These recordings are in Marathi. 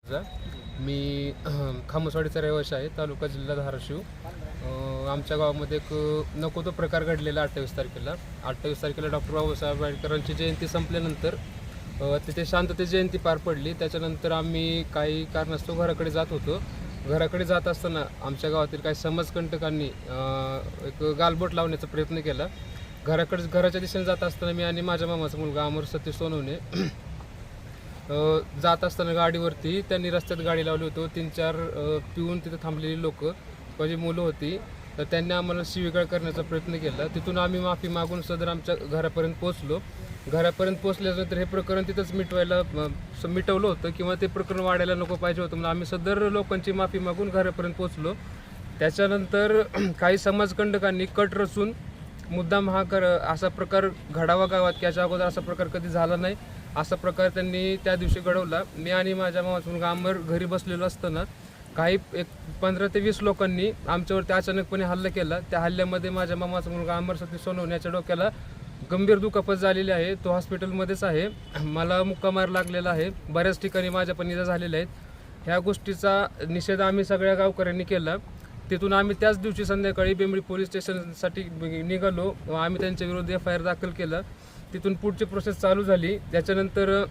मी खामसवाडीचा रहिवासी आहे, तालुका जिल्हा धाराशिव. आमच्या गावामध्ये एक नको तो प्रकार घडलेला 28 तारखेला डॉक्टर बाबासाहेब आंबेडकरांची जयंती संपल्यानंतर तिथे शांततेची जयंती पार पडली. त्याच्यानंतर आम्ही काही कारणास्तव घराकडे जात होतो. घराकडे जात असताना आमच्या गावातील काही समाजकंटकांनी एक गालबोट लावण्याचा प्रयत्न केला. घराच्या दिशेने जात असताना मी आणि माझ्या मामाचा मुलगा अमर सतीश सोनवणे जात असताना गाडीवरती त्यांनी रस्त्यात गाडी लावली होती. 3-4 पिऊन तिथे थांबलेली लोक माझी मुलं होती, तर त्यांनी आम्हाला शिवीगाळ करण्याचा प्रयत्न केला. तिथून आम्ही माफी मागून सदर आमच्या घरापर्यंत पोहोचलो. घरापर्यंत पोहोचल्यानंतर हे प्रकरण तिथंच मिटवलं होतं किंवा ते प्रकरण वाढायला नको पाहिजे होतं, म्हणून आम्ही सदर लोकांची माफी मागून घरापर्यंत पोहोचलो. त्याच्यानंतर काही समाजकंटकांनी कट रचून मुद्दाम असा प्रकार घडावा गावात की याच्या अगोदर असा प्रकार कधी झाला नाही, असा प्रकार त्यांनी त्या दिवशी घडवला. मी आणि माझ्या मामाचा मुलगा अमर घरी बसलेलो असताना काही 15 ते 20 लोकांनी आमच्यावरती अचानकपणे हल्ला केला. त्या हल्ल्यामध्ये माझ्या मामाचा मुलगा अमर सतीश सोनवणे याच्या डोक्याला गंभीर दुखापत झालेली आहे. तो हॉस्पिटलमध्येच आहे. मला मुक्का मार लागलेला आहे. बऱ्याच ठिकाणी माझ्या पण इजा झालेल्या आहेत. ह्या गोष्टीचा निषेध आम्ही सगळ्या गावकऱ्यांनी केला. तिथून आम्ही त्याच दिवशी संध्याकाळी बेंबळी पोलीस स्टेशनसाठी निघालो. आम्ही त्यांच्या विरुद्ध FIR दाखल केला. तिथून पुढची प्रोसेस चालू झाली. त्याच्यानंतर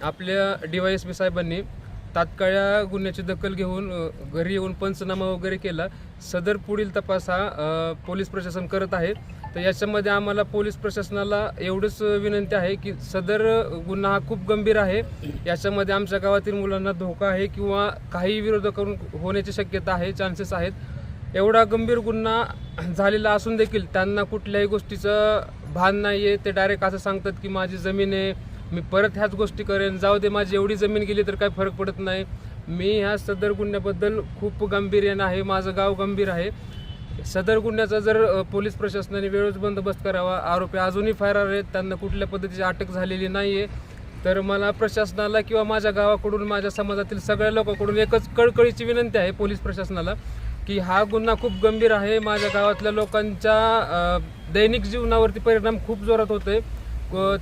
आपल्या DYSP साहेबांनी तात्काळ गुन्ह्याची दखल घेऊन घरी येऊन पंचनामा वगैरे केला. सदर पुढील तपास हा पोलीस प्रशासन करत आहे. तर याच्यामध्ये आम्हाला पोलीस प्रशासनाला एवढंच विनंती आहे की सदर गुन्हा हा खूप गंभीर आहे. याच्यामध्ये आमच्या गावातील मुलांना धोका आहे किंवा काही विरोधाकडून होण्याची शक्यता आहे, चान्सेस आहेत. एवढा गंभीर गुन्हा झालेला असून देखील त्यांना कुठल्याही गोष्टीचं भान नाही आहे. ते डायरेक्ट असं सांगतात की माझी जमीन आहे, मी परत ह्याच गोष्टी करेन, जाऊ दे माझी एवढी जमीन गेली तर काही फरक पडत नाही. मी ह्या सदर गुन्ह्याबद्दल खूप गांभीर्यानं आहे, माझं गाव गंभीर आहे. सदर गुन्ह्याचा जर पोलीस प्रशासनाने वेळेस बंदोबस्त करावा. आरोपी अजूनही फरार आहेत, त्यांना कुठल्या पद्धतीची अटक झालेली नाही आहे. तर मला प्रशासनाला किंवा माझ्या गावाकडून, माझ्या समाजातील सगळ्या लोकांकडून एकच कळकळीची विनंती आहे पोलीस प्रशासनाला की हा गुन्हा खूप गंभीर आहे. माझ्या गावातल्या लोकांच्या दैनिक जीवनावरती परिणाम खूप जोरात होतोय.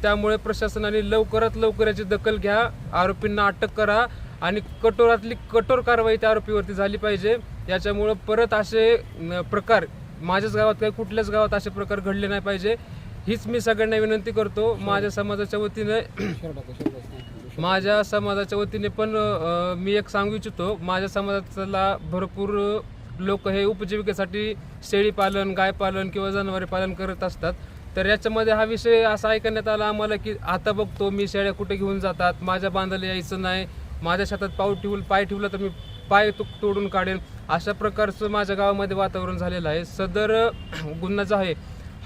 त्यामुळे प्रशासनाने लवकरात लवकर याची दखल घ्या, आरोपींना अटक करा आणि कठोरातली कठोर कारवाई त्या आरोपीवरती झाली पाहिजे. याच्यामुळं परत असे प्रकार माझ्याच गावात काही कुठल्याच गावात असे प्रकार घडले नाही पाहिजे, हीच मी सगळ्यांना विनंती करतो. माझ्या समाजाच्या वतीने पण मी एक सांगू इच्छितो. माझ्या समाजाला भरपूर लोक हे उपजीविकेसाठी शेळी पालन, गाय पालन किंवा जनावरे पालन करत असतात. तर याच्यामध्ये हा विषय असा ऐकण्यात आला आम्हाला की आता बघतो मी शेळ्या कुठे घेऊन जातात, माझ्या बांधाला यायचं नाही, माझ्या शेतात पाय ठेवला तर मी पाय तोडून काढेन, अशा प्रकारचं माझ्या गावामध्ये वातावरण झालेलं आहे. सदर गुन्हा जो आहे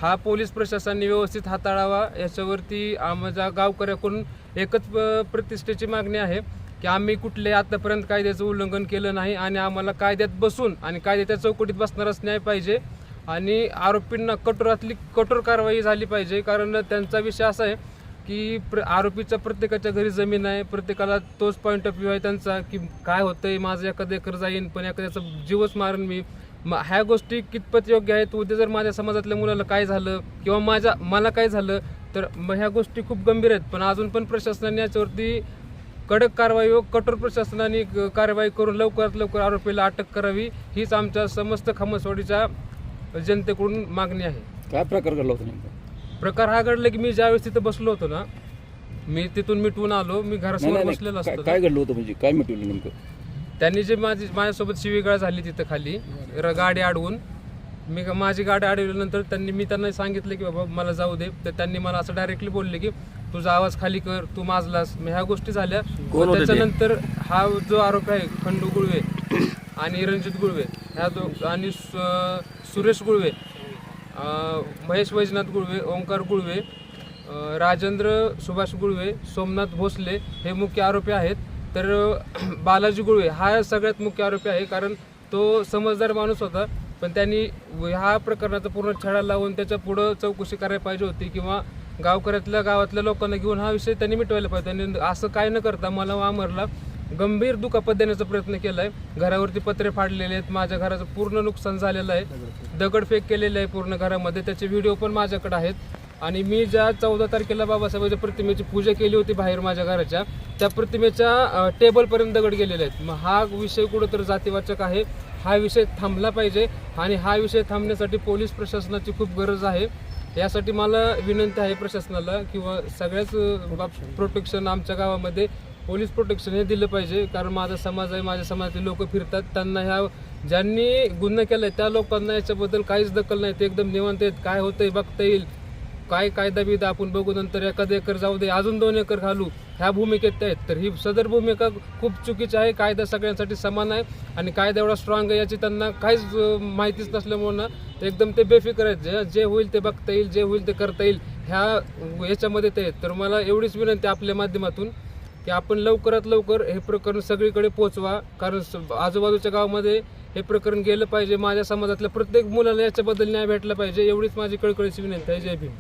हा पोलीस प्रशासनाने व्यवस्थित हाताळावा. याच्यावरती आमच्या गावकऱ्याकडून एकच प्रतिष्ठेची मागणी आहे की आम्ही कुठले आतापर्यंत कायद्याचं उल्लंघन केलं नाही आणि आम्हाला कायद्यात बसून आणि कायद्याच्या चौकटीत बसणारच न्याय पाहिजे आणि आरोपींना कठोरातली कठोर कारवाई झाली पाहिजे. कारण त्यांचा विषय असा आहे की आरोपीच्या प्रत्येकाच्या घरी जमीन आहे, प्रत्येकाला तोच पॉईंट ऑफ व्ह्यू आहे त्यांचा की काय होतंय, माझं एखादं एकर जाईन पण एखाद्याचा जीवच मारून मी. ह्या गोष्टी कितपत योग्य आहेत? उद्या जर माझ्या समाजातल्या मुलाला काय झालं किंवा मला काय झालं तर ह्या गोष्टी खूप गंभीर आहेत. पण अजून पण प्रशासनाने याच्यावरती कडक कारवाई व कठोर प्रशासनाने कारवाई करून लवकरात लवकर आरोपीला अटक करावी, हीच आमच्या समस्त खामसवाडीच्या जनतेकडून मागणी आहे. काय प्रकार घडला होता नेमका? प्रकार हा घडला की मी ज्यावेळेस तिथं बसलो होतो ना, मी तिथून मिटवून आलो, मी घरासमोर बसलेलो असतो. काय घडलं होतं म्हणजे काय मिटवलं नेमकं? त्यांनी जे माझ्यासोबत शिवीगाळ झाली तिथं खाली गाडी अडवून, माझी गाडी अडवल्यानंतर मी त्यांना सांगितलं की बाबा मला जाऊ दे. तर त्यांनी मला असं डायरेक्टली बोलले की तुझा आवाज खाली कर, तू माजलास. ह्या गोष्टी झाल्या. त्याच्यानंतर हा जो आरोपी आहे खंडू गुळवे आणि रणजित गुळवे ह्या आणि सुरेश गुळवे, महेश वैजनाथ गुळवे, ओंकार गुळवे, राजेंद्र सुभाष गुळवे, सोमनाथ भोसले हे मुख्य आरोपी आहेत. तर बालाजी गुळवे हा सगळ्यात मुख्य आरोपी आहे, कारण तो समजदार माणूस होता. पण त्यांनी ह्या प्रकरणाचा पूर्ण छडा लावून त्याच्या पुढं चौकशी करायला पाहिजे होती किंवा गावातल्या लोकांना घेऊन हा विषय त्यांनी मिटवायला पाहिजे. त्यांनी असं काय न करता मला अमरला गंभीर दुखापत देण्याचा प्रयत्न केला आहे. घरावरती पत्रे फाडलेले आहेत, माझ्या घराचं पूर्ण नुकसान झालेलं आहे, दगडफेक केलेली आहे पूर्ण घरामध्ये. त्याचे व्हिडिओ पण माझ्याकडे आहेत. आणि मी ज्या 14 तारखेला बाबासाहेबांच्या प्रतिमेची पूजा केली होती बाहेर माझ्या घराच्या, त्या प्रतिमेच्या टेबलपर्यंत दगड गेलेले आहेत. मग हा विषय कुठंतरी जातीवाचक आहे. हा विषय थांबला पाहिजे आणि हा विषय थांबण्यासाठी पोलीस प्रशासनाची खूप गरज आहे. यासाठी मला विनंती आहे प्रशासनाला किंवा सगळ्याच प्रोटेक्शन आमच्या गावामध्ये पोलीस प्रोटेक्शन हे दिलं पाहिजे. कारण माझा समाज आहे, माझ्या समाजातील लोक फिरतात, त्यांना ह्या ज्यांनी गुन्हा केलाय त्या लोकांना याच्याबद्दल काहीच दखल नाही. ते एकदम निवांत आहेत, काय होतंय बघता येईल, काय कायदा बिदा आपण बघू, नंतर एखादा एकर जाऊ दे, अजून 2 एकर घालू, ह्या भूमिकेत आहेत. तर ही सदर भूमिका खूप चुकीची आहे. कायदा सगळ्यांसाठी समान आहे आणि कायदा एवढा स्ट्रॉंग आहे याची त्यांना काहीच माहितीच नसल्यामुळं ना एकदम ते बेफिकर आहेत. जे होईल ते बघता येईल, जे होईल ते करता येईल याच्यामध्ये ते आहेत. तर मला एवढीच विनंती आपल्या माध्यमातून की आपण लवकरात लवकर हे प्रकरण सगळीकडे पोहोचवा. कारण आजूबाजूच्या गावामध्ये हे प्रकरण गेलं पाहिजे. माझ्या समाजातल्या प्रत्येक मुलाला याच्याबद्दल न्याय भेटला पाहिजे. एवढीच माझी कळकळीची विनंती आहे. जय भीम.